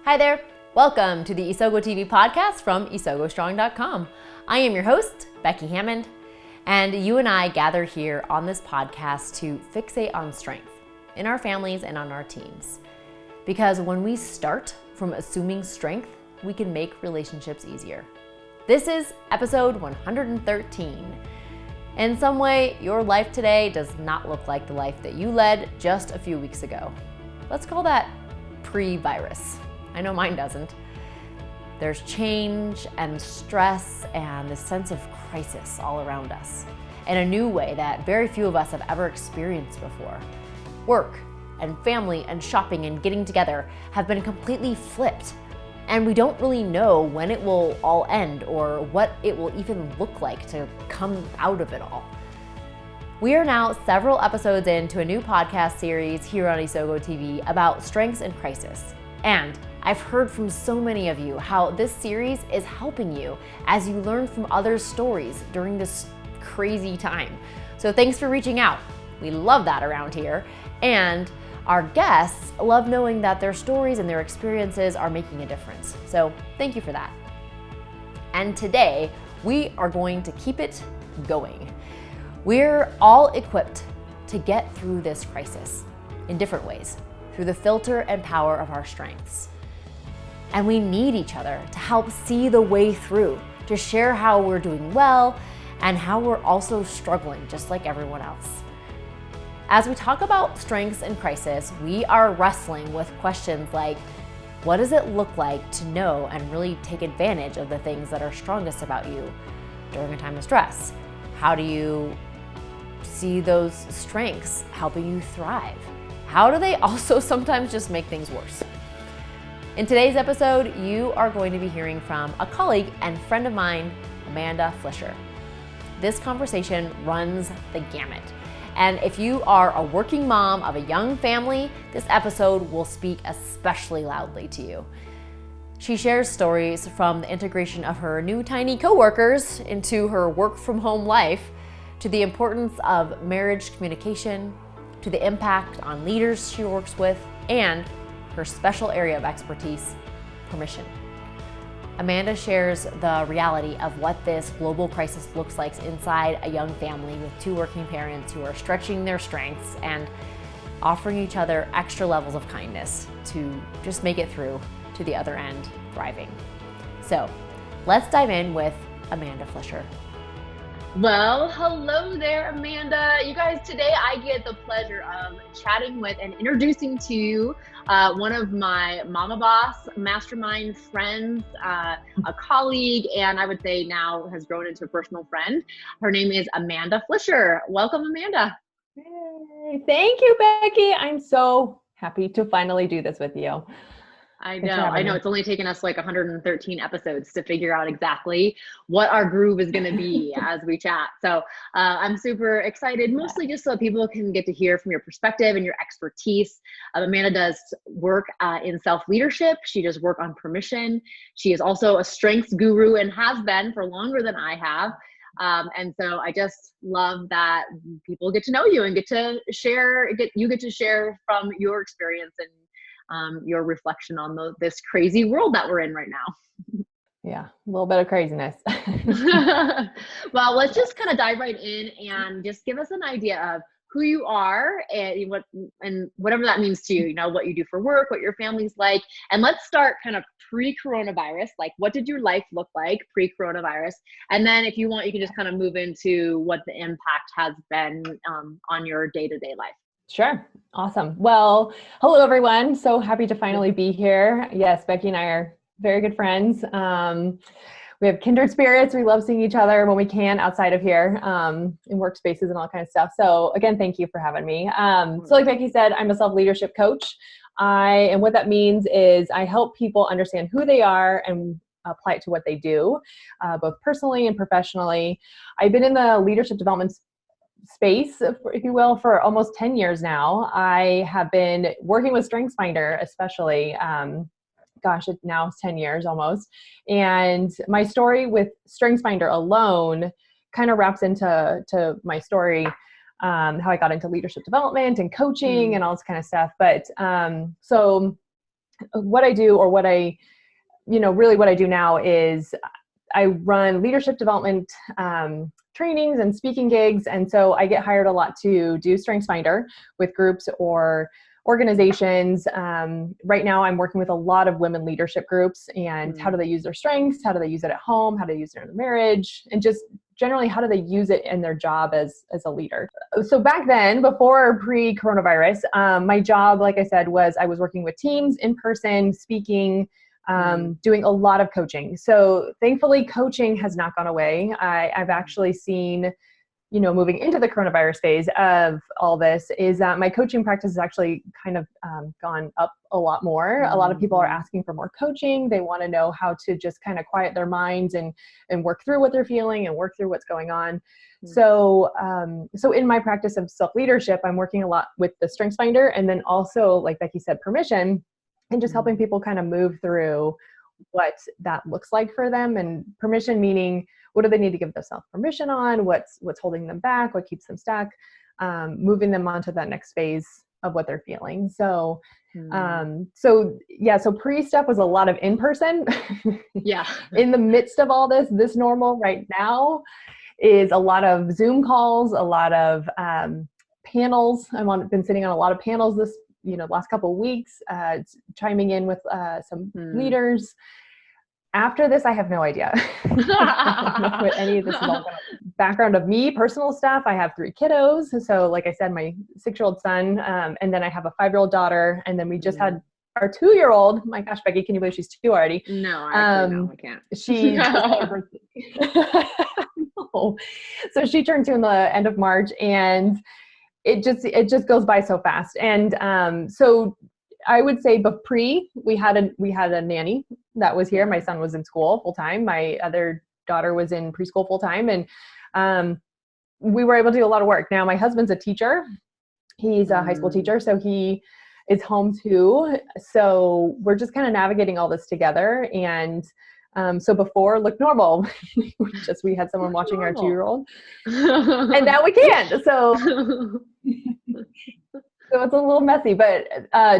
Hi there. Welcome to the Isogo TV podcast from isogostrong.com. I am your host, Becky Hammond, and you and I gather here on this podcast to fixate on strength in our families and on our teams. Because when we start from assuming strength, we can make relationships easier. This is episode 113. In some way, your life today does not look like the life that you led just a few weeks ago. Let's call that pre-virus. I know mine doesn't. There's change and stress and this sense of crisis all around us in a new way that very few of us have ever experienced before. Work and family and shopping and getting together have been completely flipped, and we don't really know when it will all end or what it will even look like to come out of it all. We are now several episodes into a new podcast series here on Isogo TV about strengths in crisis. And I've heard from so many of you how this series is helping you as you learn from others' stories during this crazy time. So thanks for reaching out. We love that around here. And our guests love knowing that their stories and their experiences are making a difference. So thank you for that. And today we are going to keep it going. We're all equipped to get through this crisis in different ways, through the filter and power of our strengths. And we need each other to help see the way through, to share how we're doing well and how we're also struggling just like everyone else. As we talk about strengths in crisis, we are wrestling with questions like, what does it look like to know and really take advantage of the things that are strongest about you during a time of stress? How do you see those strengths helping you thrive? How do they also sometimes just make things worse? In today's episode, you are going to be hearing from a colleague and friend of mine, Amanda Flisher. This conversation runs the gamut. And if you are a working mom of a young family, this episode will speak especially loudly to you. She shares stories from the integration of her new tiny coworkers into her work from home life, to the importance of marriage communication, to the impact on leaders she works with, and her special area of expertise, permission. Amanda shares the reality of what this global crisis looks like inside a young family with two working parents who are stretching their strengths and offering each other extra levels of kindness to just make it through to the other end thriving. So let's dive in with Amanda Flisher. Well, hello there, Amanda. You guys, today I get the pleasure of chatting with and introducing to you one of my Mama Boss mastermind friends, a colleague, and I would say now has grown into a personal friend. Her name is Amanda Flisher. Welcome, Amanda. Hey, thank you, Becky. I'm so happy to finally do this with you. I know. It's only taken us like 113 episodes to figure out exactly what our groove is going to be as we chat. So I'm super excited, mostly just so people can get to hear from your perspective and your expertise. Amanda does work in self-leadership. She does work on permission. She is also a strengths guru and has been for longer than I have. And so I just love that people get to know you and get to share from your experience and your reflection on this crazy world that we're in right now. Yeah, a little bit of craziness. Well, let's just kind of dive right in and just give us an idea of who you are and whatever that means to you, what you do for work, what your family's like. And let's start kind of pre-coronavirus, like what did your life look like pre-coronavirus? And then if you want, you can just kind of move into what the impact has been on your day-to-day life. Sure. Awesome. Well, hello, everyone. So happy to finally be here. Yes, Becky and I are very good friends. We have kindred spirits. We love seeing each other when we can outside of here in workspaces and all kind of stuff. So again, thank you for having me. So like Becky said, I'm a self-leadership coach. And what that means is I help people understand who they are and apply it to what they do, both personally and professionally. I've been in the leadership development space, if you will, for almost 10 years now. I have been working with StrengthsFinder, especially, now it's 10 years almost. And my story with StrengthsFinder alone kind of wraps into my story, how I got into leadership development and coaching and all this kind of stuff. But so what I do, or what I, really what I do now is I run leadership development trainings and speaking gigs. And so I get hired a lot to do StrengthsFinder with groups or organizations. Right now I'm working with a lot of women leadership groups, and how do they use their strengths? How do they use it at home? How do they use it in their marriage? And just generally, how do they use it in their job as a leader? So back then, before pre-coronavirus, my job, like I said, was I was working with teams in person, speaking, doing a lot of coaching. So thankfully, coaching has not gone away. I've actually seen, moving into the coronavirus phase of all this, is that my coaching practice has actually kind of gone up a lot more. A lot of people are asking for more coaching. They want to know how to just kind of quiet their minds and work through what they're feeling and work through what's going on. So in my practice of self-leadership, I'm working a lot with the StrengthsFinder, and then also, like Becky said, permission, and just helping people kind of move through what that looks like for them. And permission meaning, what do they need to give themselves permission on? What's holding them back? What keeps them stuck? Moving them on to that next phase of what they're feeling. So pre-step was a lot of in-person. Yeah. In the midst of all this normal right now is a lot of Zoom calls, a lot of panels. Been sitting on a lot of panels this last couple of weeks, chiming in with some leaders. After this, I have no idea. I don't know what any of this is all going to. Background of me, personal stuff. I have 3 kiddos. So like I said, my 6-year-old son, and then I have a 5-year-old daughter. And then we just had our 2-year-old. My gosh, Becky, can you believe she's 2 already? No, I can't. She just had her birthday. No. So she turned 2 in the end of March, and it just goes by so fast. And so I would say, but we had a nanny that was here. My son was in school full time. My other daughter was in preschool full time, and we were able to do a lot of work. Now my husband's a teacher. He's a high school teacher, so he is home too. So we're just kind of navigating all this together. And so before looked normal. we had someone watching our 2-year-old, and now we can't. So it's a little messy, but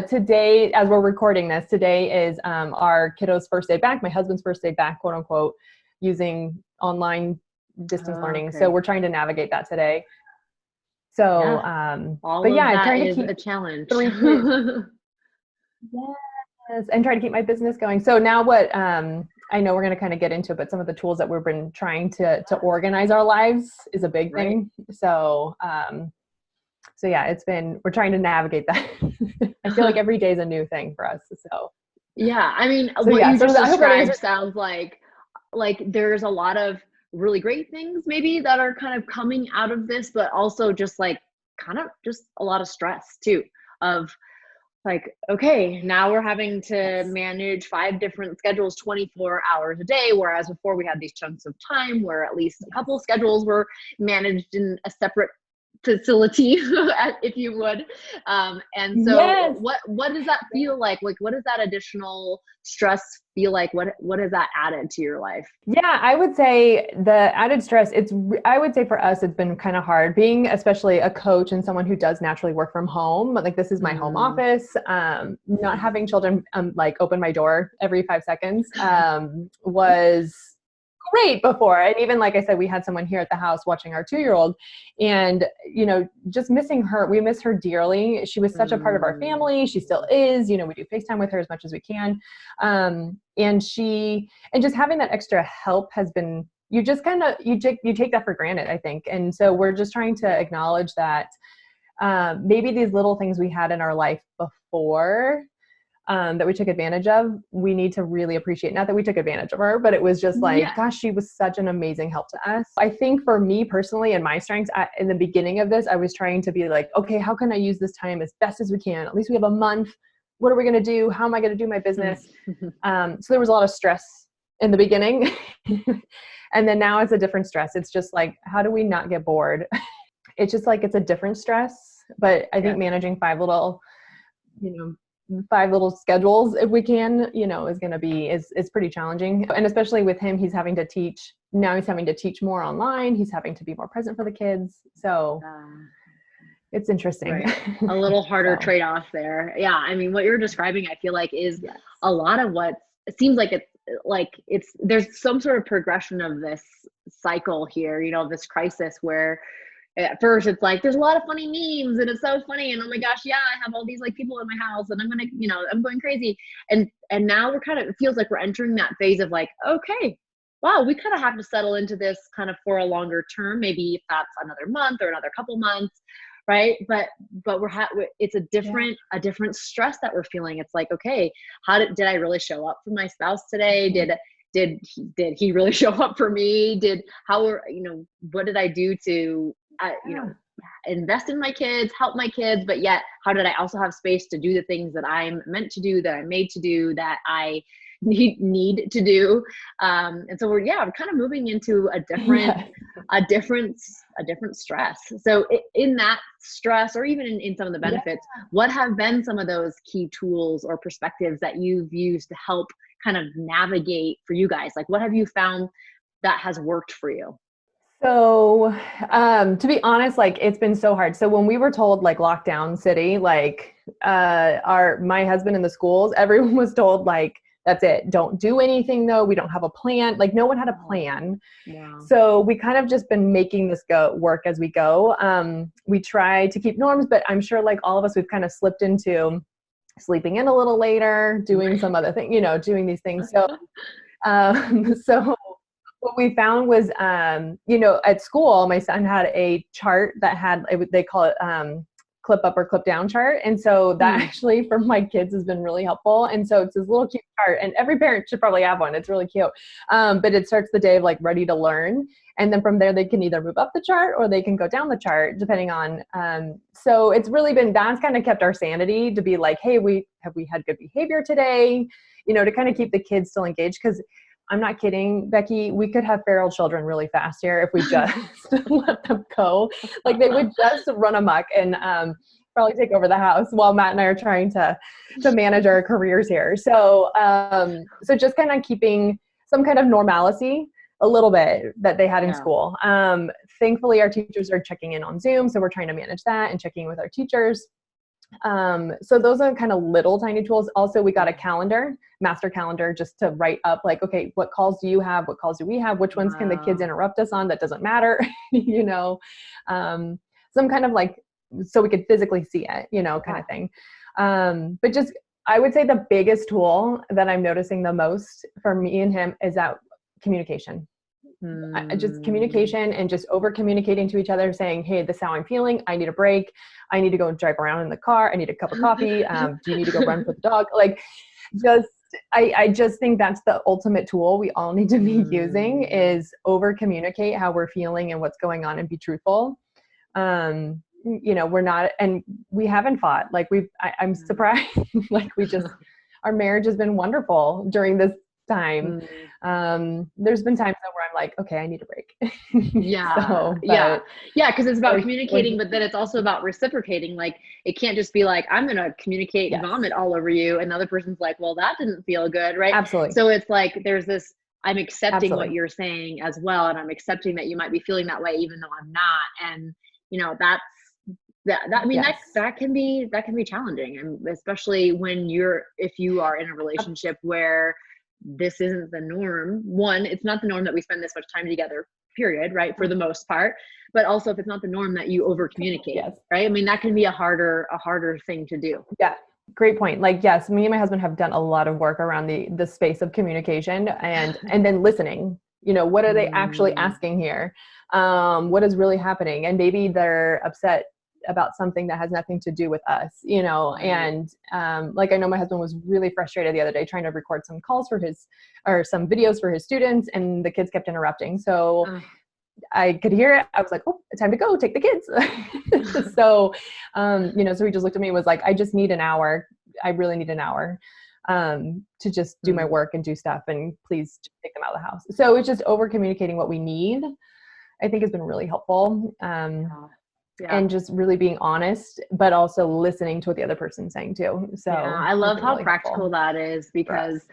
today, as we're recording this, today is our kiddo's first day back, my husband's first day back, quote unquote, using online distance learning. So we're trying to navigate that today. So, trying to keep a challenge. 3 kids. Yes, and try to keep my business going. So now what, I know we're going to kind of get into it, but some of the tools that we've been trying to organize our lives is a big thing. So yeah, we're trying to navigate that. I feel like every day is a new thing for us. So yeah, I mean, you just described sounds like there's a lot of really great things maybe that are kind of coming out of this, but also just like kind of just a lot of stress too, of like, okay, now we're having to manage 5 different schedules 24 hours a day, whereas before we had these chunks of time where at least a couple schedules were managed in a separate facility, if you would. And so what does that feel like? Like, what does that additional stress feel like? What has that added to your life? Yeah, I would say the added stress, I would say for us, it's been kind of hard being, especially a coach and someone who does naturally work from home. Like, this is my home office. Not having children, like open my door every 5 seconds, was great before. And even, like I said, we had someone here at the house watching our 2-year-old, and, just missing her. We miss her dearly. She was such a part of our family. She still is, we do FaceTime with her as much as we can. And just having that extra help has been, you just kind of, you take that for granted, I think. And so we're just trying to acknowledge that, maybe these little things we had in our life before, that we took advantage of, we need to really appreciate. Not that we took advantage of her, but it was just like, gosh, she was such an amazing help to us. I think for me personally and my strengths, in the beginning of this, I was trying to be like, okay, how can I use this time as best as we can? At least we have a month. What are we going to do? How am I going to do my business? So there was a lot of stress in the beginning. And then now it's a different stress. It's just like, how do we not get bored? It's just like, it's a different stress, but I think managing 5 little schedules, if we can, is going to be, is pretty challenging. And especially with him, he's having to teach more online. He's having to be more present for the kids. So it's interesting. Right. A little harder So, trade-off there. Yeah. I mean, what you're describing, I feel like is yes. a lot of what it seems like there's some sort of progression of this cycle here, this crisis where at first it's like, there's a lot of funny memes and it's so funny. And oh my gosh, yeah, I have all these like people in my house and I'm going crazy. And now it feels like we're entering that phase of like, okay, wow, we kind of have to settle into this kind of for a longer term, maybe if that's another month or another couple months. Right. But it's a different stress that we're feeling. It's like, okay, did I really show up for my spouse today? Did he really show up for me? What did I do to, invest in my kids, help my kids, but yet how did I also have space to do the things that I'm meant to do, that I'm made to do, that I need to do. And so we're kind of moving into a different stress. So in that stress, or even in some of the benefits, what have been some of those key tools or perspectives that you've used to help kind of navigate for you guys? Like, what have you found that has worked for you? So, to be honest, like it's been so hard. So when we were told like lockdown city, like, my husband in the schools, everyone was told like, that's it. Don't do anything though. We don't have a plan. Like no one had a plan. Wow. So we kind of just been making this work as we go. We try to keep norms, but I'm sure like all of us, we've kind of slipped into sleeping in a little later, doing some other thing, doing these things. So, so what we found was, at school, my son had a chart that had, they call it, clip up or clip down chart. And so that actually for my kids has been really helpful. And so it's this little cute chart, and every parent should probably have one. It's really cute. But it starts the day of like ready to learn. And then from there, they can either move up the chart or they can go down the chart depending on, so it's really been, that's kind of kept our sanity to be like, hey, have we had good behavior today? To kind of keep the kids still engaged. Cause I'm not kidding, Becky, we could have feral children really fast here if we just let them go. Like they would just run amok and probably take over the house while Matt and I are trying to manage our careers here. So so just kind of keeping some kind of normalcy a little bit that they had in school. Thankfully, our teachers are checking in on Zoom, so we're trying to manage that and checking with our teachers. So those are kind of little tiny tools. Also, we got a master calendar, just to write up like, okay, what calls do you have? What calls do we have? Which ones can the kids interrupt us on? That doesn't matter, some kind of like, so we could physically see it, kind of thing. But just, I would say the biggest tool that I'm noticing the most for me and him is that communication. Just communication and just over communicating to each other, saying, hey, this is how I'm feeling. I need a break. I need to go drive around in the car. I need a cup of coffee. Do you need to go run with the dog? Like I just think that's the ultimate tool we all need to be using, is over communicate how we're feeling and what's going on and be truthful. We're not, and we haven't fought. Like I'm surprised. Like our marriage has been wonderful during this time. There's been times though where I'm like, okay, I need a break. Because it's about communicating, but then it's also about reciprocating. Like it can't just be like, I'm gonna communicate and vomit all over you, and the other person's like, well, that didn't feel good, right? Absolutely. So it's like there's this, I'm accepting what you're saying as well, and I'm accepting that you might be feeling that way even though I'm not. And that can be challenging, and especially if you are in a relationship where this isn't the norm. One, it's not the norm that we spend this much time together, period, right? For the most part. But also if it's not the norm that you over communicate, right? I mean, that can be a harder thing to do. Yeah. Great point. Like, yes, me and my husband have done a lot of work around the space of communication and then listening, what are they actually asking here? What is really happening? And maybe they're upset about something that has nothing to do with us, and like I know my husband was really frustrated the other day trying to record some calls or some videos for his students, and the kids kept interrupting. So I could hear it. I was like, oh, it's time to go take the kids. So, so he just looked at me and was like, I just need an hour. I really need an hour to just do my work and do stuff, and please take them out of the house. So it's just over communicating what we need, I think has been really helpful. And just really being honest, but also listening to what the other person's saying too. So I love how practical that is, because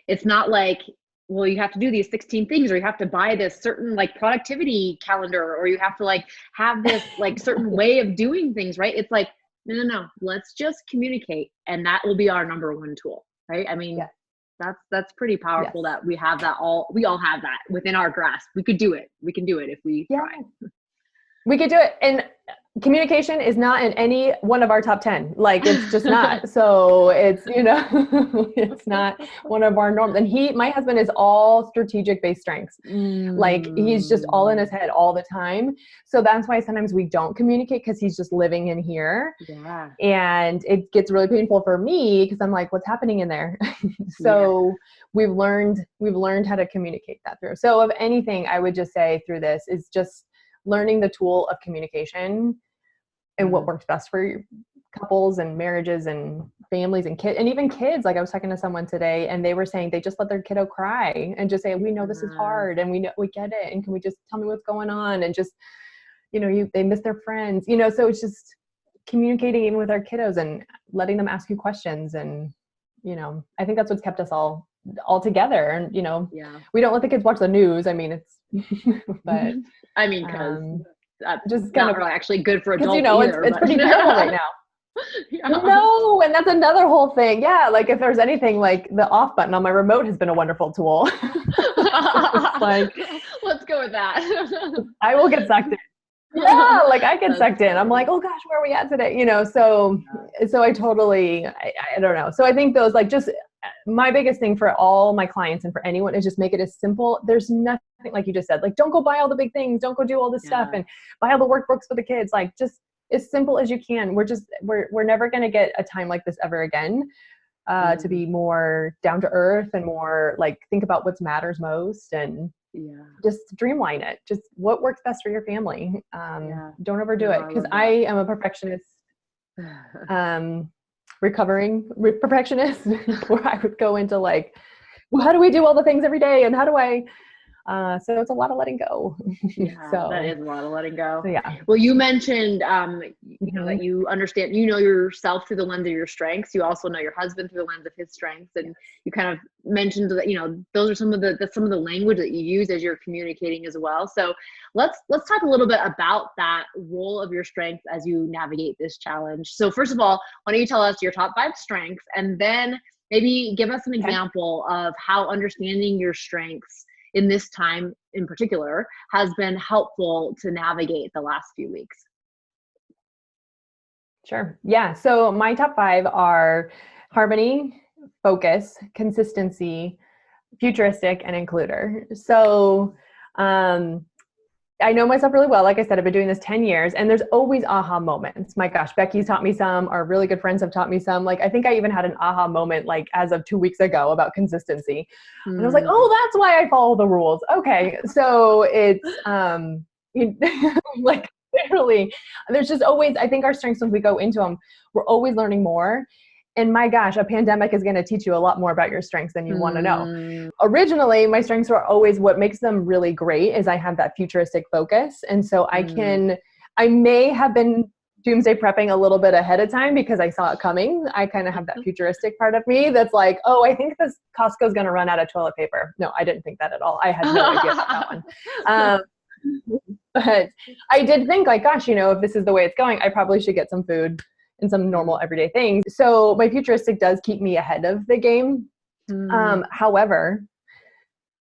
it's not like well, you have to do these 16 things, or you have to buy this certain like productivity calendar, or you have to like have this like certain way of doing things, right? It's like, no, let's just communicate, and that will be our number one tool, right? I mean, that's pretty powerful that we have that we all have that within our grasp. We could do it. We can do it if we try. We could do it. And communication is not in any one of our top 10. Like, it's just not. So it's, it's not one of our norms. And my husband is all strategic based strengths. Like, he's just all in his head all the time. So that's why sometimes we don't communicate, because he's just living in here. Yeah. And it gets really painful for me, because I'm like, what's happening in there? So we've learned how to communicate that through. So of anything, I would just say through this is just learning the tool of communication and what works best for couples and marriages and families and kids, and even kids. Like, I was talking to someone today, and they were saying they just let their kiddo cry and just say, we know this is hard, and we get it, and can we just tell me what's going on? And just, they miss their friends, so it's just communicating even with our kiddos and letting them ask you questions. And, I think that's what's kept us all together. And, we don't let the kids watch the news. I mean, it's, but I mean, because that's just kind of really actually good for adults. It's pretty terrible right now. No, and that's another whole thing. Yeah, like, if there's anything, like, the off button on my remote has been a wonderful tool. Like, let's go with that. I will get sucked in. Yeah, like, I get sucked in. I'm like, oh gosh, where are we at today? So I totally, I don't know. So I think those, like, just my biggest thing for all my clients and for anyone is just make it as simple. There's nothing, like you just said, like, don't go buy all the big things. Don't go do all this stuff and buy all the workbooks for the kids. Like, just as simple as you can. We're never going to get a time like this ever again, to be more down to earth and more like, think about what matters most, and just streamline it. Just what works best for your family. Don't overdo it. Because I am a perfectionist. Recovering perfectionist, where I would go into like, well, how do we do all the things every day, and how do I so it's a lot of letting go. So that is a lot of letting go. So, well, you mentioned that you understand, yourself through the lens of your strengths. You also know your husband through the lens of his strengths, and you kind of mentioned that those are some of the language that you use as you're communicating as well. So let's talk a little bit about that role of your strengths as you navigate this challenge. So first of all, why don't you tell us your top 5 strengths, and then maybe give us an example of how understanding your strengths in this time in particular has been helpful to navigate the last few weeks. Sure. Yeah. So my top 5 are harmony, focus, consistency, futuristic, and includer. So, I know myself really well. Like I said, I've been doing this 10 years, and there's always aha moments. My gosh, Becky's taught me some. Our really good friends have taught me some. Like, I think I even had an aha moment, like, as of 2 weeks ago, about consistency. And I was like, oh, that's why I follow the rules. Okay. So it's, like, literally, there's just always, I think our strengths, when we go into them, we're always learning more. And my gosh, a pandemic is going to teach you a lot more about your strengths than you want to know. Originally, my strengths were always, what makes them really great is I have that futuristic focus. And so I may have been doomsday prepping a little bit ahead of time because I saw it coming. I kind of have that futuristic part of me that's like, oh, I think this Costco's going to run out of toilet paper. No, I didn't think that at all. I had no idea about that one. But I did think, like, gosh, if this is the way it's going, I probably should get some food and some normal everyday things. So my futuristic does keep me ahead of the game. However,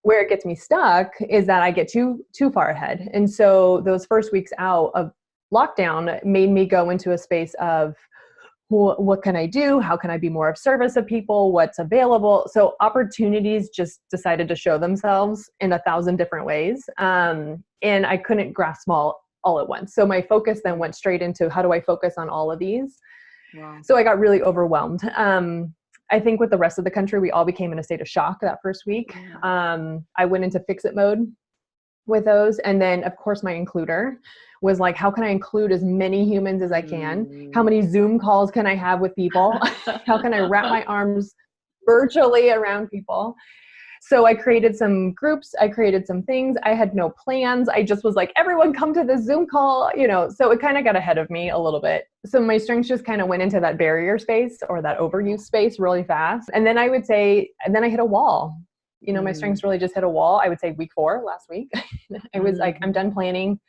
where it gets me stuck is that I get too far ahead. And so those first weeks out of lockdown made me go into a space of, what can I do? How can I be more of service of people? What's available? So opportunities just decided to show themselves in 1,000 different ways. And I couldn't grasp them all at once. So my focus then went straight into, how do I focus on all of these? Wow. So I got really overwhelmed. I think with the rest of the country, we all became in a state of shock that first week. I went into fix-it mode with those. And then, of course, my includer was like, how can I include as many humans as I can? How many Zoom calls can I have with people? How can I wrap my arms virtually around people? So I created some groups. I created some things. I had no plans. I just was like, everyone come to the Zoom call, so it kind of got ahead of me a little bit. So my strengths just kind of went into that barrier space or that overuse space really fast. And then I would say, and then I hit a wall. my strengths really just hit a wall. I would say week 4 last week. I was like, I'm done planning.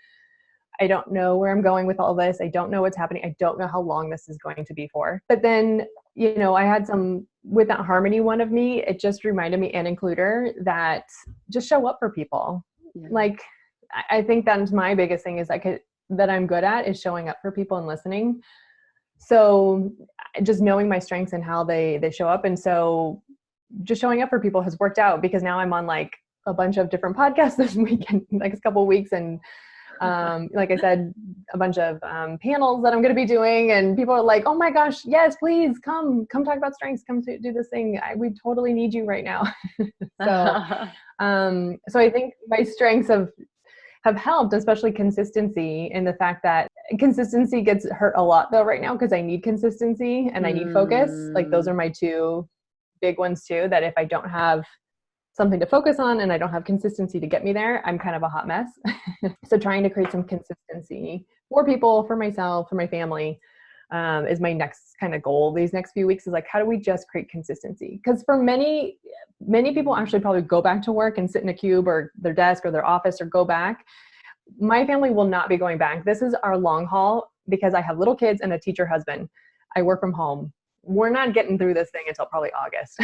I don't know where I'm going with all this. I don't know what's happening. I don't know how long this is going to be for. But then, I had some, with that harmony one of me, it just reminded me, and includer, that just show up for people. Yeah. Like, I think that's my biggest thing is that I'm good at is showing up for people and listening. So just knowing my strengths and how they show up. And so just showing up for people has worked out, because now I'm on like a bunch of different podcasts this weekend, next couple of weeks. And like I said, a bunch of panels that I'm going to be doing, and people are like, oh my gosh, yes, please come talk about strengths, come to do this thing. We totally need you right now. So I think my strengths have helped, especially consistency, in the fact that consistency gets hurt a lot though right now, because I need consistency and I need focus. Like those are my 2 big ones too, that if I don't have something to focus on and I don't have consistency to get me there, I'm kind of a hot mess. So trying to create some consistency for people, for myself, for my family, is my next kind of goal these next few weeks, is like, how do we just create consistency? Because for many people actually probably go back to work and sit in a cube or their desk or their office or go back. My family will not be going back. This is our long haul, because I have little kids and a teacher husband. I work from home. We're not getting through this thing until probably August.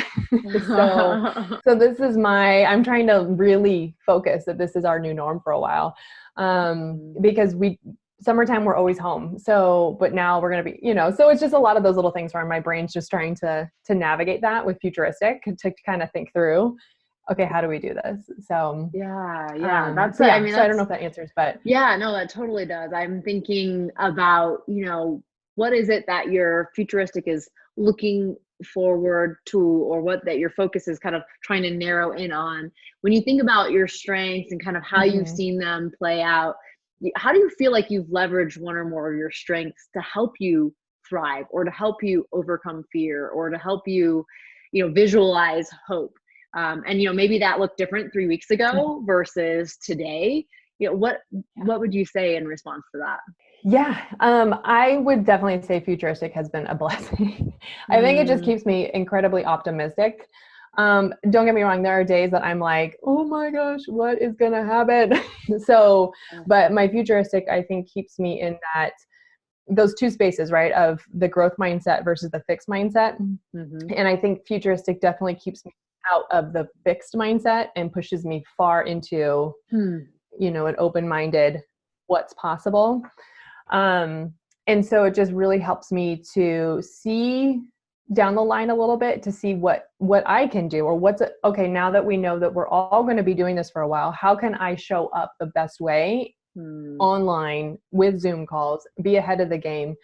So this is I'm trying to really focus that this is our new norm for a while. Because summertime, we're always home. So, but now we're going to be, so it's just a lot of those little things where my brain's just trying to navigate that with futuristic, to kind of think through, okay, how do we do this? So yeah, so I don't know if that answers, but yeah, no, that totally does. I'm thinking about, what is it that your futuristic is looking forward to, or what that your focus is kind of trying to narrow in on. When you think about your strengths and kind of how you've seen them play out, how do you feel like you've leveraged one or more of your strengths to help you thrive, or to help you overcome fear, or to help you, visualize hope? And, maybe that looked different 3 weeks ago versus today. What would you say in response to that? Yeah, I would definitely say futuristic has been a blessing. I think it just keeps me incredibly optimistic. Don't get me wrong, there are days that I'm like, oh my gosh, what is going to happen? But my futuristic, I think, keeps me in those 2 spaces, right, of the growth mindset versus the fixed mindset. And I think futuristic definitely keeps me out of the fixed mindset and pushes me far into, an open-minded, what's possible. And so it just really helps me to see down the line a little bit, to see what I can do, or okay, now that we know that we're all going to be doing this for a while, how can I show up the best way online with Zoom calls, be ahead of the game?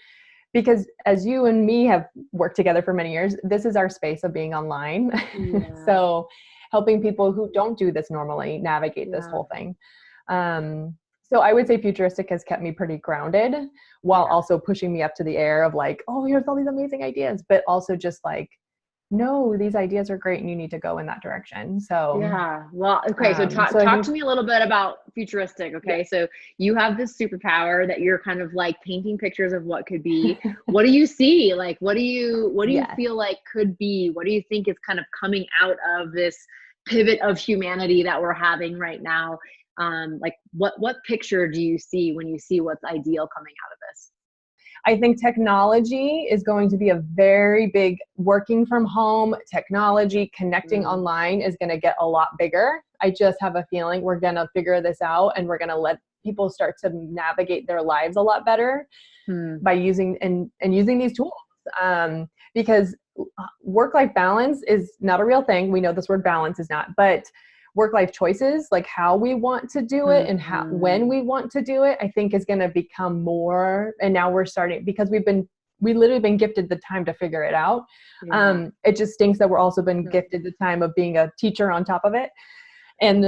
Because as you and me have worked together for many years, this is our space of being online. Yeah. So helping people who don't do this normally navigate this whole thing. So I would say futuristic has kept me pretty grounded, while also pushing me up to the air of like, oh, here's all these amazing ideas, but also just like, no, these ideas are great and you need to go in that direction. So yeah. Well, okay. So talk to me a little bit about futuristic. Okay. Yeah. So you have this superpower that you're kind of like painting pictures of what could be. What do you see? Like, what do you feel like could be? What do you think is kind of coming out of this pivot of humanity that we're having right now? Like what picture do you see when you see what's ideal coming out of this? I think technology is going to be a very big, working from home technology, connecting online is going to get a lot bigger. I just have a feeling we're going to figure this out, and we're going to let people start to navigate their lives a lot better by using these tools. Because work-life balance is not a real thing. We know this word balance is not, but work-life choices, like how we want to do it and when we want to do it, I think is going to become more. And now we're starting, because we literally been gifted the time to figure it out. Yeah. It just stinks that we're also been gifted the time of being a teacher on top of it. And,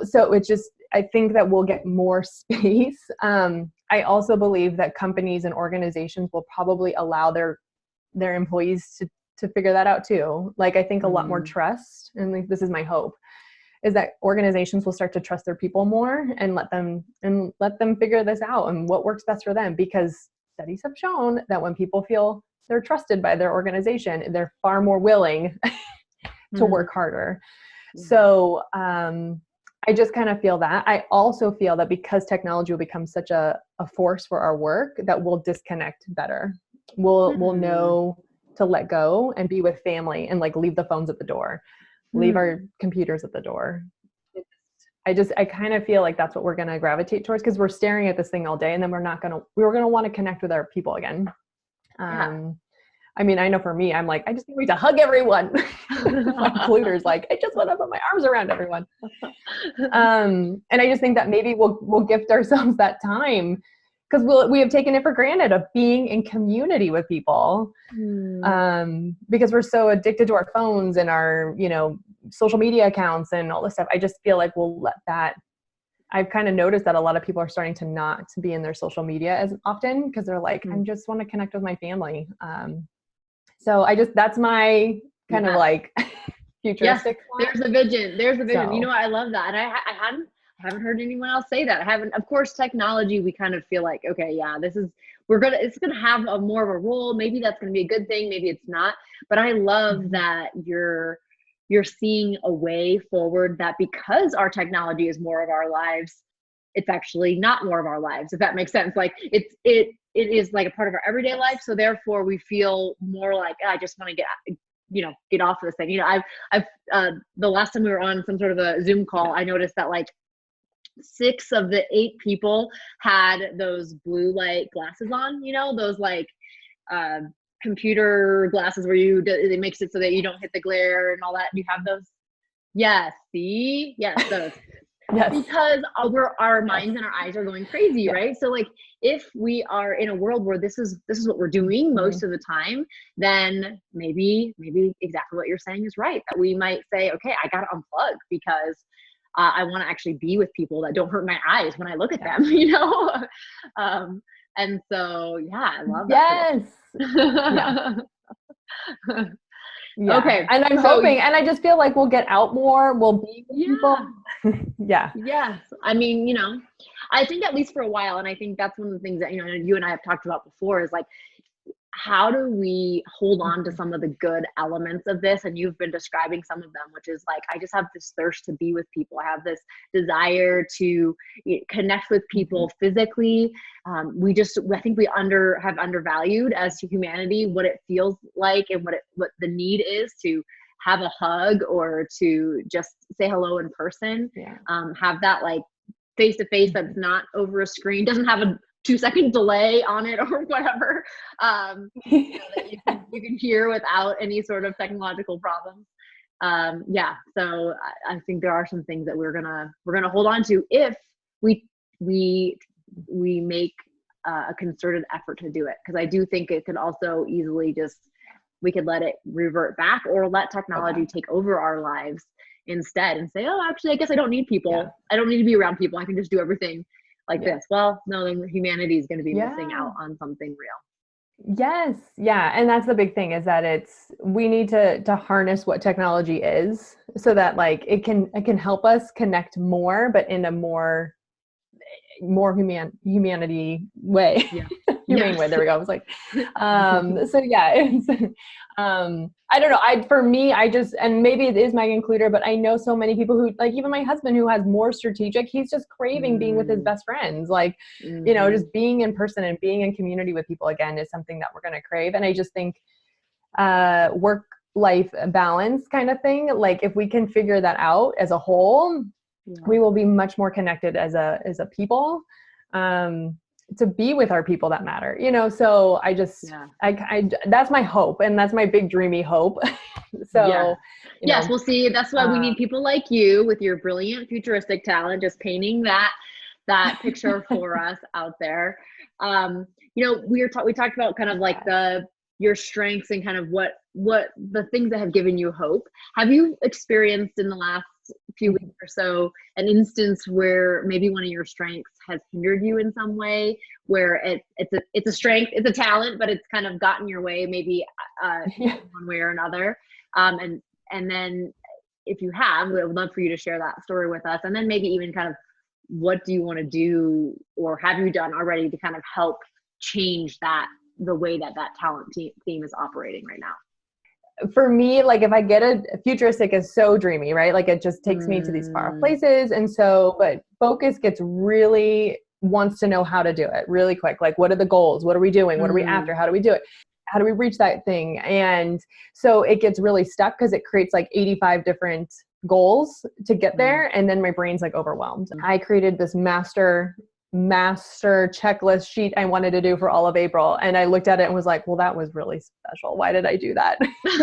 so it just, I think that we'll get more space. I also believe that companies and organizations will probably allow their employees to figure that out too. Like, I think a lot more trust, and like, this is my hope, is that organizations will start to trust their people more and let them figure this out and what works best for them. Because studies have shown that when people feel they're trusted by their organization, they're far more willing to work harder. So I just kind of feel that. I also feel that because technology will become such a force for our work, that we'll disconnect better. We'll know to let go and be with family and like leave the phones at the door, leave our computers at the door. I kind of feel like that's what we're going to gravitate towards, because we're staring at this thing all day, and then we're going to want to connect with our people again. I mean, I know for me, I'm like, I just can't wait to hug everyone. My gluters, like, I just want to put my arms around everyone. And I just think that maybe we'll gift ourselves that time, because we have taken it for granted of being in community with people, because we're so addicted to our phones and our, social media accounts and all this stuff. I just feel like we'll let that. I've kind of noticed that a lot of people are starting to not be in their social media as often, because they're like, I just want to connect with my family. So that's my kind of like futuristic. Yes, there's a vision. So. I love that. And I haven't heard anyone else say that. Of course, technology, we kind of feel like, okay, yeah, it's going to have more of a role. Maybe that's going to be a good thing. Maybe it's not. But I love that you're seeing a way forward, that because our technology is more of our lives, it's actually not more of our lives, if that makes sense. Like it is like a part of our everyday life. So therefore we feel more like, I just want to get off of this thing. I've the last time we were on some sort of a Zoom call, I noticed that like 6 of the 8 people had those blue light glasses on, those like computer glasses where it makes it so that you don't hit the glare and all that. You have those? Yes. See? Yes, those. Yes. Because our minds and our eyes are going crazy, right? So like, if we are in a world where this is what we're doing most of the time, then maybe exactly what you're saying is right. That we might say, okay, I got to unplug, because I want to actually be with people that don't hurt my eyes when I look at them, and so, yeah, I love that. Yes. Yeah. Okay. And I'm hoping, and I just feel like we'll get out more. We'll be with people. Yeah. Yes. I mean, I think at least for a while, and I think that's one of the things that, you and I have talked about before, is like, how do we hold on to some of the good elements of this? And you've been describing some of them, which is like, I just have this thirst to be with people. I have this desire to connect with people physically. I think we have undervalued as humanity what it feels like, and what the need is to have a hug, or to just say hello in person. Have that like face to face that's not over a screen, doesn't have a 2-second delay on it or whatever, that you can hear without any sort of technological problems. So I think there are some things that we're gonna hold on to if we make a concerted effort to do it, because I do think it could also easily we could let it revert back, or let technology take over our lives instead, and say, oh, actually, I guess I don't need people. I don't need to be around people. I can just do everything like this. Well, no, then humanity is going to be missing out on something real. Yes. Yeah. And that's the big thing, is that we need to harness what technology is, so that like it can help us connect more, but in a more humanity way. Humane way. There we go. I was like, so yeah, it's, I don't know. For me, and maybe it is Megan Kluter, but I know so many people who, like, even my husband, who has more strategic, he's just craving being with his best friends. Like, just being in person and being in community with people again is something that we're going to crave. And I just think, work-life balance kind of thing, like if we can figure that out as a whole, we will be much more connected as a people, to be with our people that matter, so I that's my hope, and that's my big dreamy hope. So yes, we'll see. That's why we need people like you with your brilliant futuristic talent, just painting that picture for us out there. We talked about kind of like your strengths and kind of what the things that have given you hope. Have you experienced in the last few weeks or so an instance where maybe one of your strengths has hindered you in some way, where it's a strength, it's a talent, but it's kind of gotten your way, maybe one way or another? And then if you have, we would love for you to share that story with us. And then maybe even kind of, what do you want to do, or have you done already, to kind of help change the way that talent theme is operating right now? for me, like if I get a futuristic is so dreamy, right? Like it just takes me to these far off places. And so, but focus gets really wants to know how to do it really quick. Like, what are the goals? What are we doing? What are we after? How do we do it? How do we reach that thing? And so it gets really stuck because it creates like 85 different goals to get there. And then my brain's like overwhelmed. I created this master checklist sheet I wanted to do for all of April. And I looked at it and was like, well, that was really special. Why did I do that?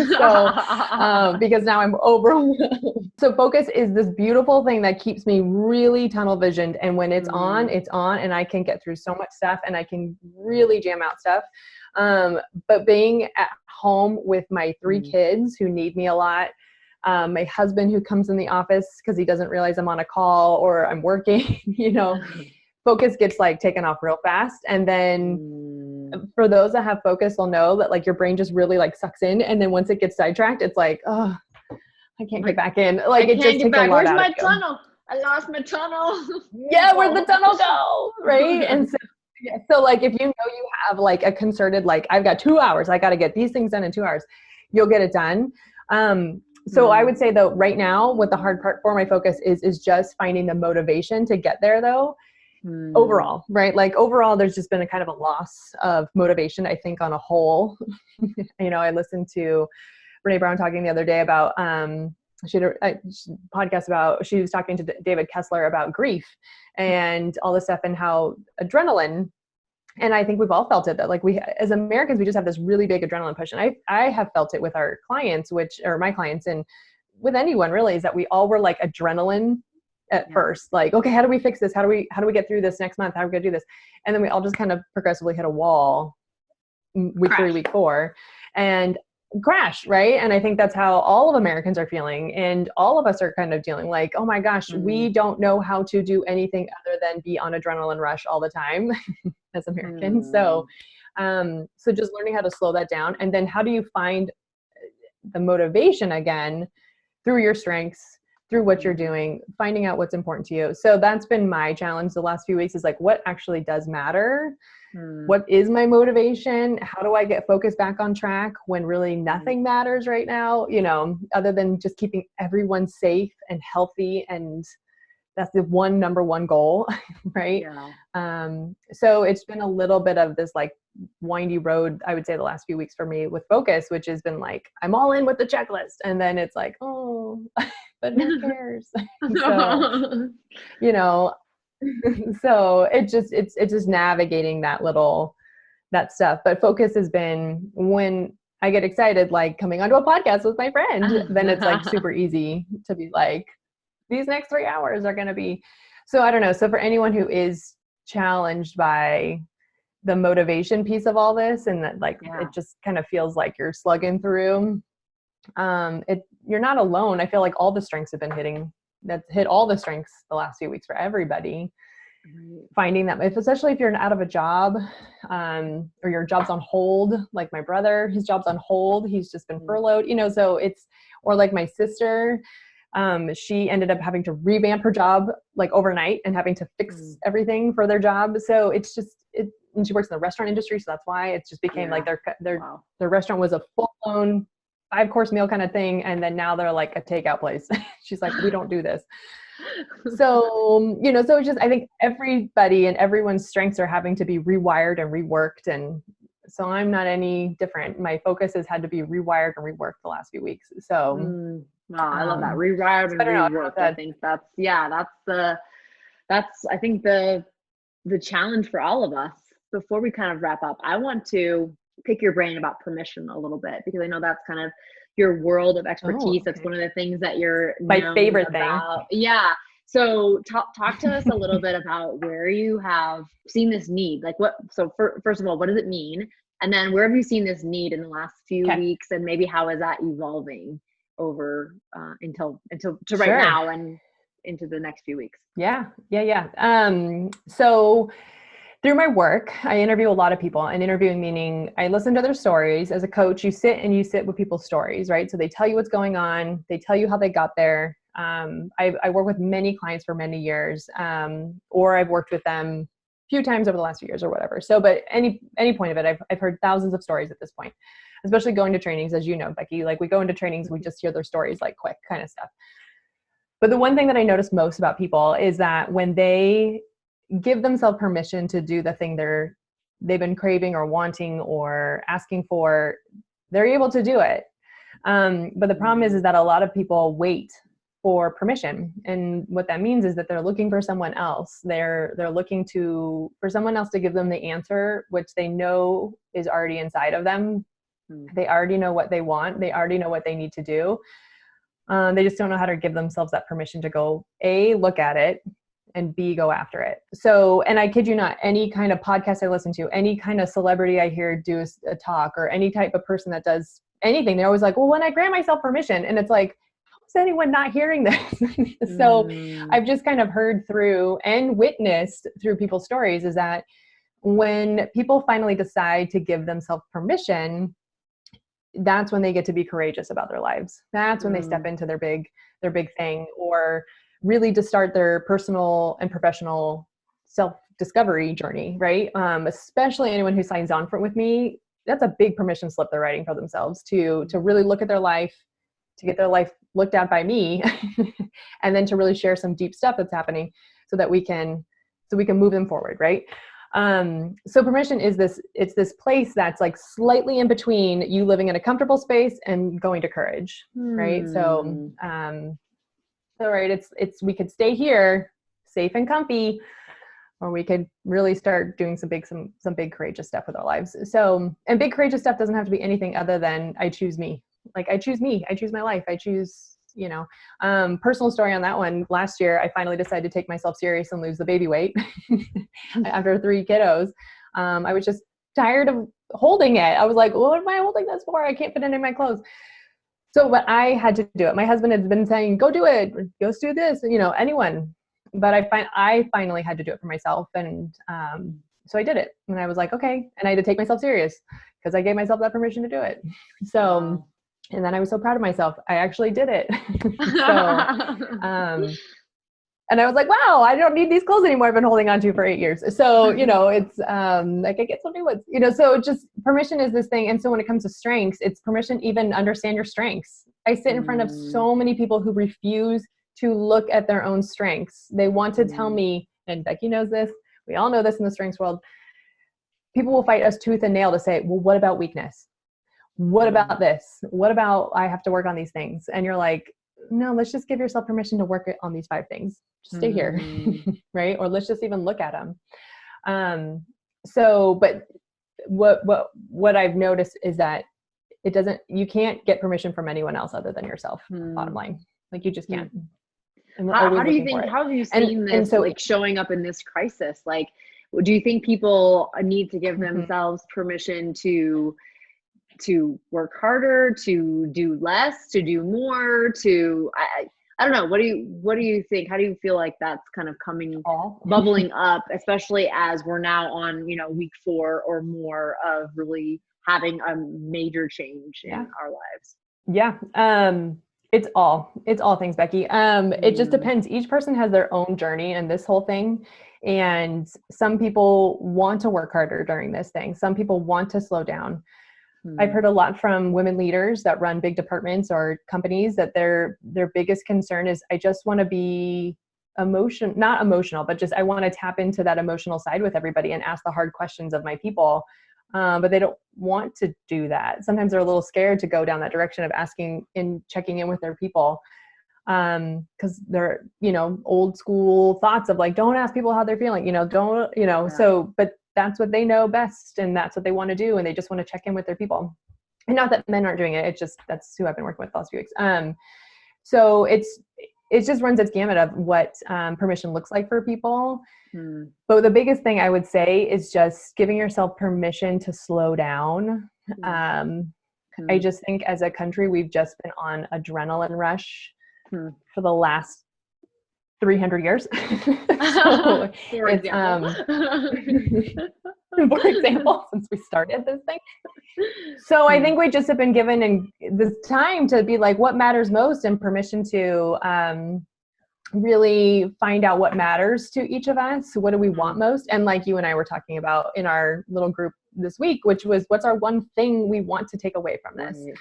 So, because now I'm overwhelmed. So focus is this beautiful thing that keeps me really tunnel visioned. And when it's on, and I can get through so much stuff and I can really jam out stuff. But being at home with my 3 kids who need me a lot, my husband who comes in the office because he doesn't realize I'm on a call or I'm working, focus gets like taken off real fast. And then for those that have focus, they'll know that like your brain just really like sucks in. And then once it gets sidetracked, it's like, oh, I can't get back in. Like it just takes a lot Where's out my of you. tunnel? I lost my tunnel. Yeah, where'd the tunnel go? Right. And so like if you have like a concerted, like I've got 2 hours, I got to get these things done in 2 hours, you'll get it done. So I would say though, right now, what the hard part for my focus is just finding the motivation to get there though. Overall, right? Like overall, there's just been a kind of a loss of motivation, I think, on a whole. I listened to Brene Brown talking the other day about, she had a podcast about, she was talking to David Kessler about grief and all this stuff and how adrenaline, and I think we've all felt it, that like we, as Americans, we just have this really big adrenaline push. And I have felt it with our clients, or my clients, and with anyone really, is that we all were like adrenaline at first, like, okay, how do we fix this? How do we get through this next month? How are we gonna do this? And then we all just kind of progressively hit a wall week 3, week 4 and crash. Right. And I think that's how all of Americans are feeling. And all of us are kind of dealing like, oh my gosh, we don't know how to do anything other than be on adrenaline rush all the time as Americans. So just learning how to slow that down. And then how do you find the motivation again through your strengths, through what you're doing, finding out what's important to you. So that's been my challenge the last few weeks, is like, what actually does matter? What is my motivation? How do I get focused back on track when really nothing matters right now, other than just keeping everyone safe and healthy. And that's the number one goal, right? Yeah. So it's been a little bit of this like windy road, I would say, the last few weeks for me with focus, which has been like, I'm all in with the checklist. And then it's like, oh, but who cares? So, so it's just navigating that stuff. But focus has been, when I get excited, like coming onto a podcast with my friend, then it's like super easy to be like, these next 3 hours are going to be. So I don't know. So for anyone who is challenged by the motivation piece of all this, and that like, it just kind of feels like you're slugging through, you're not alone. I feel like all the strengths have been hit all the strengths the last few weeks for everybody. Finding that, especially if you're out of a job, or your job's on hold, like my brother, his job's on hold. He's just been furloughed, so it's, or like my sister, she ended up having to revamp her job like overnight and having to fix everything for their job. So it's just, and she works in the restaurant industry. So that's why it's just became like their restaurant was a full-blown 5-course meal kind of thing. And then now they're like a takeout place. She's like, we don't do this. So, so it's just, I think everybody and everyone's strengths are having to be rewired and reworked. And so I'm not any different. My focus has had to be rewired and reworked the last few weeks. So I love that. Rewired and reworked. I think that's I think the challenge for all of us. Before we kind of wrap up, I want to pick your brain about permission a little bit, because I know that's kind of your world of expertise. Oh, okay. That's one of the things that you're my favorite about. Thing. Yeah. So talk to us a little bit about where you have seen this need. Like first of all, what does it mean? And then where have you seen this need in the last few weeks, and maybe how is that evolving over until right now and into the next few weeks? Yeah. So through my work, I interview a lot of people, and interviewing meaning I listen to their stories. As a coach, you sit with people's stories, right? So they tell you what's going on. They tell you how they got there. I work with many clients for many years, or I've worked with them a few times over the last few years or whatever. So, but any point of it, I've heard thousands of stories at this point. especially going to trainings, as you know, Becky, like we go into trainings, we just hear their stories like quick kind of stuff. But the one thing that I notice most about people is that when they give themselves permission to do the thing they've been craving or wanting or asking for, they're able to do it. But the problem is that a lot of people wait for permission. And what that means is that they're looking for someone else. They're looking for someone else to give them the answer, which they know is already inside of them. They already know what they want. They already know what they need to do. They just don't know how to give themselves that permission to go, A, look at it, and B, go after it. So, and I kid you not, any kind of podcast I listen to, any kind of celebrity I hear do a talk, or any type of person that does anything, they're always like, well, when I grant myself permission, and it's like, how is anyone not hearing this? So I've just kind of heard through and witnessed through people's stories is that when people finally decide to give themselves permission, that's when they get to be courageous about their lives. That's when they step into their big thing, or really to start their personal and professional self-discovery journey, right? Especially anyone who signs on for it with me, that's a big permission slip they're writing for themselves to really look at their life, to get their life looked at by me, and then to really share some deep stuff that's happening so that we can move them forward, right? So permission is it's this place that's like slightly in between you living in a comfortable space and going to courage, right? So, right, we could stay here safe and comfy, or we could really start doing some big courageous stuff with our lives. So, and big courageous stuff doesn't have to be anything other than I choose me. Like I choose me, I choose my life, I choose, personal story on that one. Last year, I finally decided to take myself serious and lose the baby weight after 3 kiddos. I was just tired of holding it. I was like, well, what am I holding this for? I can't fit it in my clothes. So, but I had to do it. My husband had been saying, go do it, go do this, anyone. But I finally had to do it for myself. And so I did it. And I was like, okay. And I had to take myself serious because I gave myself that permission to do it. So, and then I was so proud of myself. I actually did it. And I was like, wow, I don't need these clothes anymore. I've been holding on to for 8 years. So, it's like I get some new ones, so just permission is this thing. And so when it comes to strengths, it's permission, even understand your strengths. I sit in front of so many people who refuse to look at their own strengths. They want to tell me, and Becky knows this, we all know this in the strengths world, people will fight us tooth and nail to say, well, what about weakness? What about this? What about I have to work on these things? And you're like, no, let's just give yourself permission to work on these 5 things. Just stay here, right? Or let's just even look at them. But what I've noticed is that you can't get permission from anyone else other than yourself, bottom line. Like you just can't. How have you seen this like showing up in this crisis? Like, do you think people need to give themselves permission to work harder, to do less, to do more, I don't know. What do you think? How do you feel like that's kind of bubbling up, especially as we're now on, week 4 or more of really having a major change in our lives? Yeah. It's all things, Becky. It just depends. Each person has their own journey in this whole thing. And some people want to work harder during this thing. Some people want to slow down. I've heard a lot from women leaders that run big departments or companies that their biggest concern is, I just want to be not emotional, but just I want to tap into that emotional side with everybody and ask the hard questions of my people. But they don't want to do that. Sometimes they're a little scared to go down that direction of asking and checking in with their people. Cause they're, old school thoughts of like, don't ask people how they're feeling, so, but that's what they know best. And that's what they want to do. And they just want to check in with their people. And not that men aren't doing it. It's just, that's who I've been working with the last few weeks. So it just runs its gamut of what permission looks like for people. But the biggest thing I would say is just giving yourself permission to slow down. I just think as a country, we've just been on adrenaline rush for the last 300 years. So for example. For example, since we started this thing. So I think we just have been given this time to be like, what matters most, and permission to really find out what matters to each of us. What do we want most? And like you and I were talking about in our little group this week, which was, what's our one thing we want to take away from this? Right.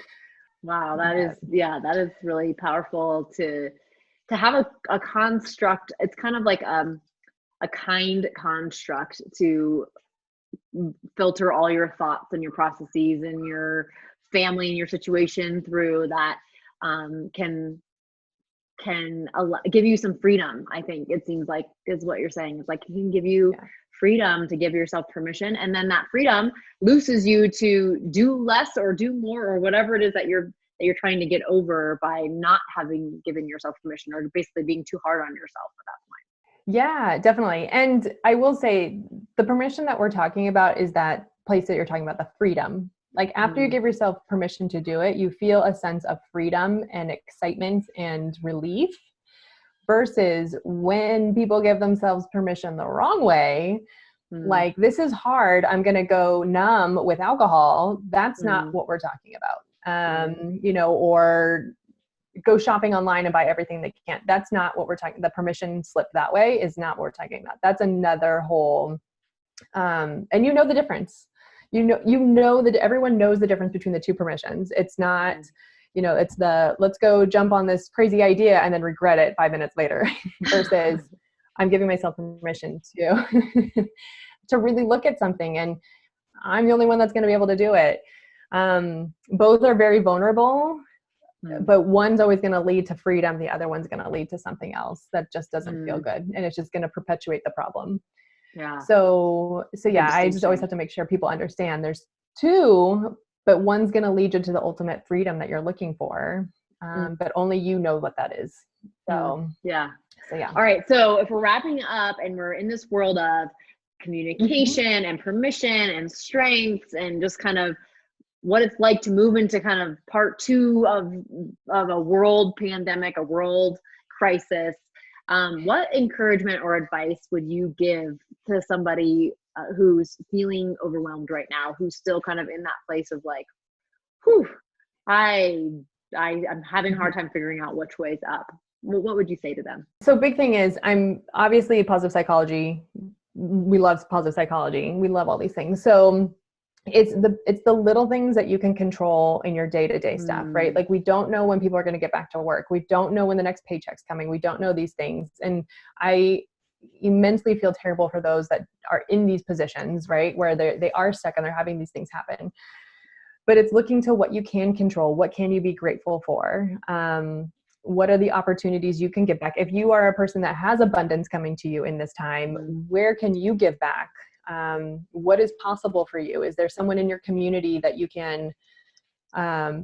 Wow. That is really powerful to have a construct. It's kind of like, a kind construct to filter all your thoughts and your processes and your family and your situation through that, can give you some freedom. I think it seems like is what you're saying. It's like it can give you freedom to give yourself permission, and then that freedom looses you to do less or do more or whatever it is that you're trying to get over by not having given yourself permission, or basically being too hard on yourself at that point. Yeah, definitely. And I will say the permission that we're talking about is that place that you're talking about, the freedom. Like after you give yourself permission to do it, you feel a sense of freedom and excitement and relief, versus when people give themselves permission the wrong way, like this is hard, I'm going to go numb with alcohol. That's not what we're talking about. You know, or go shopping online and buy everything they can. That's not what we're talking. The permission slip that way is not what we're talking about. That's another whole, and you know the difference. You know that everyone knows the difference between the two permissions. It's not, you know, it's the, let's go jump on this crazy idea and then regret it 5 minutes later versus I'm giving myself permission to, to really look at something, and I'm the only one that's going to be able to do it. Both are very vulnerable, but one's always going to lead to freedom. The other one's going to lead to something else that just doesn't feel good. And it's just going to perpetuate the problem. Yeah. So yeah, I just always have to make sure people understand there's two, but one's going to lead you to the ultimate freedom that you're looking for. But only you know what that is. So yeah. So yeah. All right. So if we're wrapping up and we're in this world of communication and permission and strengths and just kind of what it's like to move into kind of part 2 of a world pandemic, a world crisis, what encouragement or advice would you give to somebody who's feeling overwhelmed right now, who's still kind of in that place of like, whew, I'm having a hard time figuring out which way's up? What would you say to them? So big thing is, I'm obviously positive psychology. We love positive psychology. We love all these things. So it's the little things that you can control in your day-to-day stuff, right? Like we don't know when people are going to get back to work. We don't know when the next paycheck's coming. We don't know these things. And I immensely feel terrible for those that are in these positions, right? Where they are stuck and they're having these things happen. But it's looking to what you can control. What can you be grateful for? What are the opportunities you can give back? If you are a person that has abundance coming to you in this time, where can you give back? What is possible for you? Is there someone in your community that you can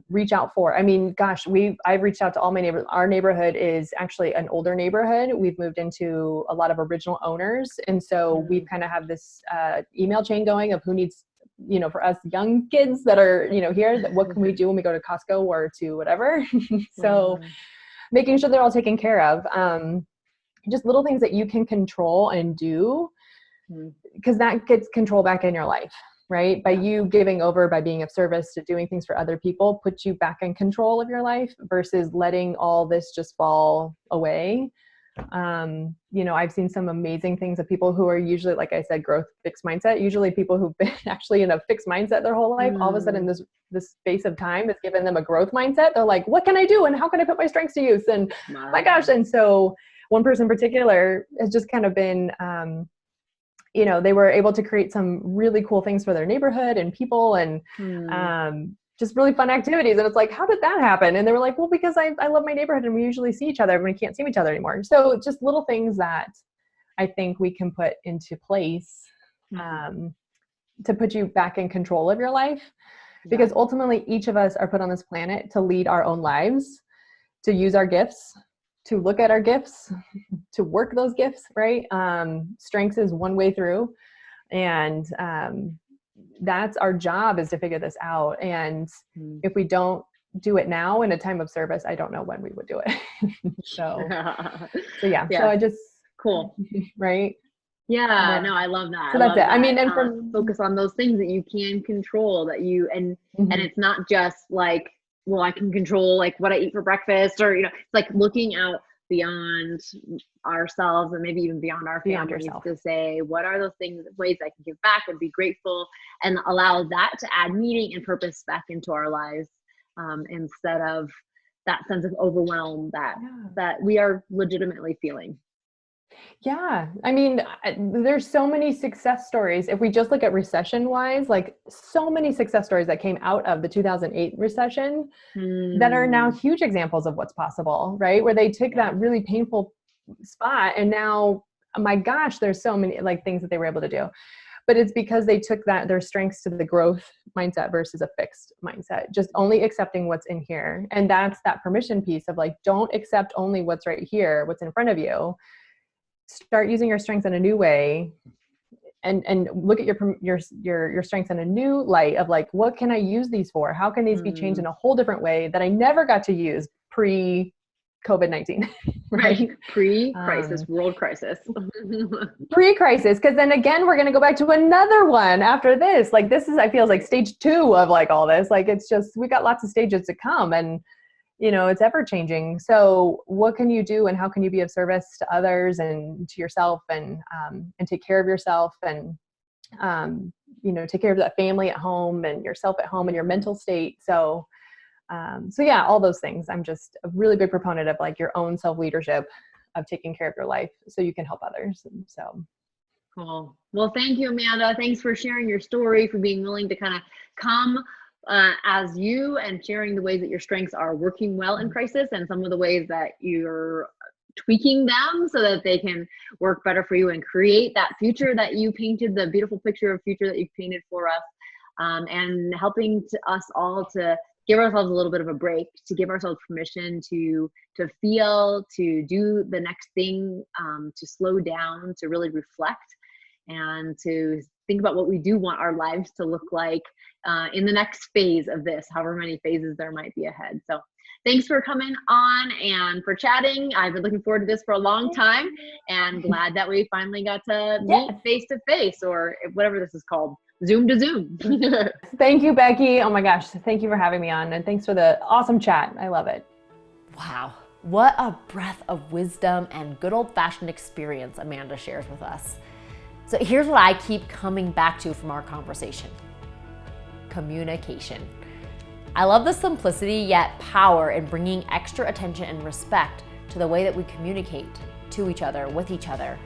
reach out for? I mean, gosh, I've reached out to all my neighbors. Our neighborhood is actually an older neighborhood. We've moved into a lot of original owners. And so we've kind of have this email chain going of who needs, you know, for us young kids that are, you know, here, that what can we do when we go to Costco or to whatever? So making sure they're all taken care of. Just little things that you can control and do, because that gets control back in your life, right? By you giving over, by being of service to doing things for other people, puts you back in control of your life versus letting all this just fall away. You know, I've seen some amazing things of people who are usually, like I said, growth fixed mindset. Usually people who've been actually in a fixed mindset their whole life, all of a sudden this space of time has given them a growth mindset. They're like, what can I do? And how can I put my strengths to use? And my gosh. And so one person in particular has just kind of been, you know, they were able to create some really cool things for their neighborhood and people and just really fun activities. And it's like, how did that happen? And they were like, well, because I love my neighborhood and we usually see each other when we can't see each other anymore. So just little things that I think we can put into place to put you back in control of your life. Because ultimately each of us are put on this planet to lead our own lives, to use our gifts, to look at our gifts, to work those gifts, right? Strengths is one way through. And that's our job, is to figure this out. And if we don't do it now in a time of service, I don't know when we would do it. So yeah. So I just, cool. Right. Yeah, no, I love that. So that's it. I mean, and focus on those things that you can control, that you, and it's not just like, well, I can control like what I eat for breakfast, or, you know, it's like looking out beyond ourselves and maybe even beyond our Beyond families yourself. to say, what are those things, ways I can give back and be grateful, and allow that to add meaning and purpose back into our lives, instead of that sense of overwhelm that we are legitimately feeling. Yeah. I mean, there's so many success stories. If we just look at recession wise, like so many success stories that came out of the 2008 recession that are now huge examples of what's possible, right? Where they took that really painful spot and now, oh my gosh, there's so many like things that they were able to do. But it's because they took their strengths to the growth mindset versus a fixed mindset, just only accepting what's in here. And that's that permission piece of like, don't accept only what's right here, what's in front of you. Start using your strengths in a new way, and look at your strengths in a new light of like, what can I use these for? How can these be changed in a whole different way that I never got to use pre-COVID-19, right? Pre-crisis, world crisis. Pre-crisis, because then again, we're going to go back to another one after this. Like this is, I feel like stage 2 of like all this. Like it's just, we got lots of stages to come, and it's ever changing. So what can you do, and how can you be of service to others and to yourself, and take care of yourself, and take care of that family at home and yourself at home and your mental state. So yeah, all those things. I'm just a really big proponent of like your own self-leadership, of taking care of your life so you can help others. And so cool. Well, thank you, Amanda. Thanks for sharing your story, for being willing to kind of come as you, and sharing the ways that your strengths are working well in crisis, and some of the ways that you're tweaking them so that they can work better for you and create that future that you painted, the beautiful picture of future that you've painted for us, and helping us all to give ourselves a little bit of a break, to give ourselves permission to feel, to do the next thing, to slow down, to really reflect, and to think about what we do want our lives to look like in the next phase of this, however many phases there might be ahead. So thanks for coming on and for chatting. I've been looking forward to this for a long time, and glad that we finally got to meet face to face, or whatever this is called, Zoom to Zoom. Thank you, Becky. Oh my gosh. Thank you for having me on, and thanks for the awesome chat. I love it. Wow. What a breath of wisdom and good old-fashioned experience Amanda shares with us. So here's what I keep coming back to from our conversation: communication. I love the simplicity yet power in bringing extra attention and respect to the way that we communicate to each other, with each other,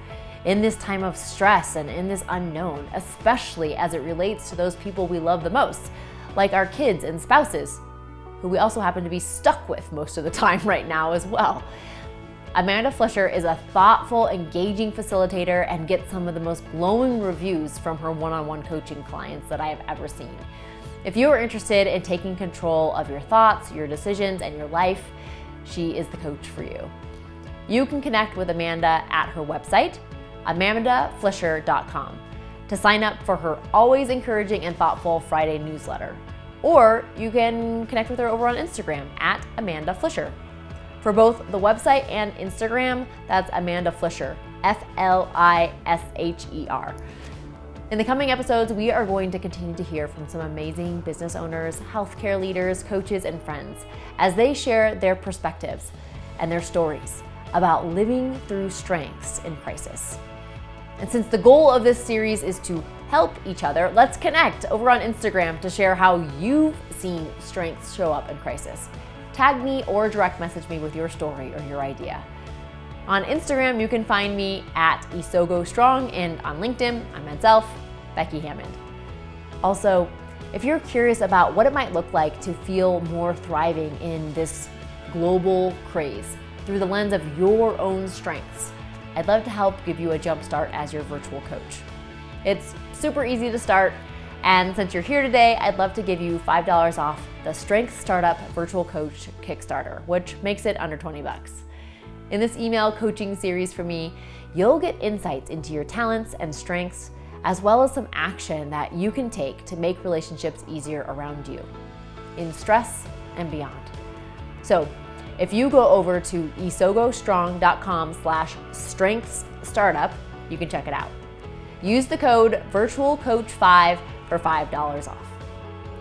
in this time of stress and in this unknown, especially as it relates to those people we love the most, like our kids and spouses, who we also happen to be stuck with most of the time right now as well. Amanda Flisher is a thoughtful, engaging facilitator and gets some of the most glowing reviews from her one-on-one coaching clients that I have ever seen. If you are interested in taking control of your thoughts, your decisions, and your life, she is the coach for you. You can connect with Amanda at her website, amandaflisher.com, to sign up for her always encouraging and thoughtful Friday newsletter. Or you can connect with her over on Instagram at Amanda Flisher. For both the website and Instagram, that's Amanda Flisher, Flisher. In the coming episodes, we are going to continue to hear from some amazing business owners, healthcare leaders, coaches, and friends as they share their perspectives and their stories about living through strengths in crisis. And since the goal of this series is to help each other, let's connect over on Instagram to share how you've seen strengths show up in crisis. Tag me or direct message me with your story or your idea. On Instagram, you can find me at Isogo Strong, and on LinkedIn, I'm myself, Becky Hammond. Also, if you're curious about what it might look like to feel more thriving in this global craze through the lens of your own strengths, I'd love to help give you a jump start as your virtual coach. It's super easy to start, and since you're here today, I'd love to give you $5 off the Strength Startup Virtual Coach Kickstarter, which makes it under $20. In this email coaching series from me, you'll get insights into your talents and strengths, as well as some action that you can take to make relationships easier around you, in stress and beyond. So if you go over to isogostrong.com/strengthsstartup, you can check it out. Use the code VirtualCoach5 for $5 off.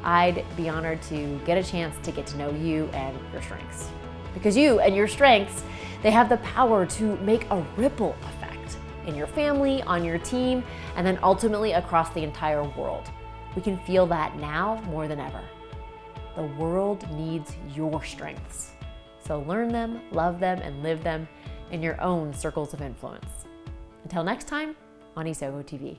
I'd be honored to get a chance to get to know you and your strengths. Because you and your strengths, they have the power to make a ripple effect in your family, on your team, and then ultimately across the entire world. We can feel that now more than ever. The world needs your strengths. So learn them, love them, and live them in your own circles of influence. Until next time on Isogo TV.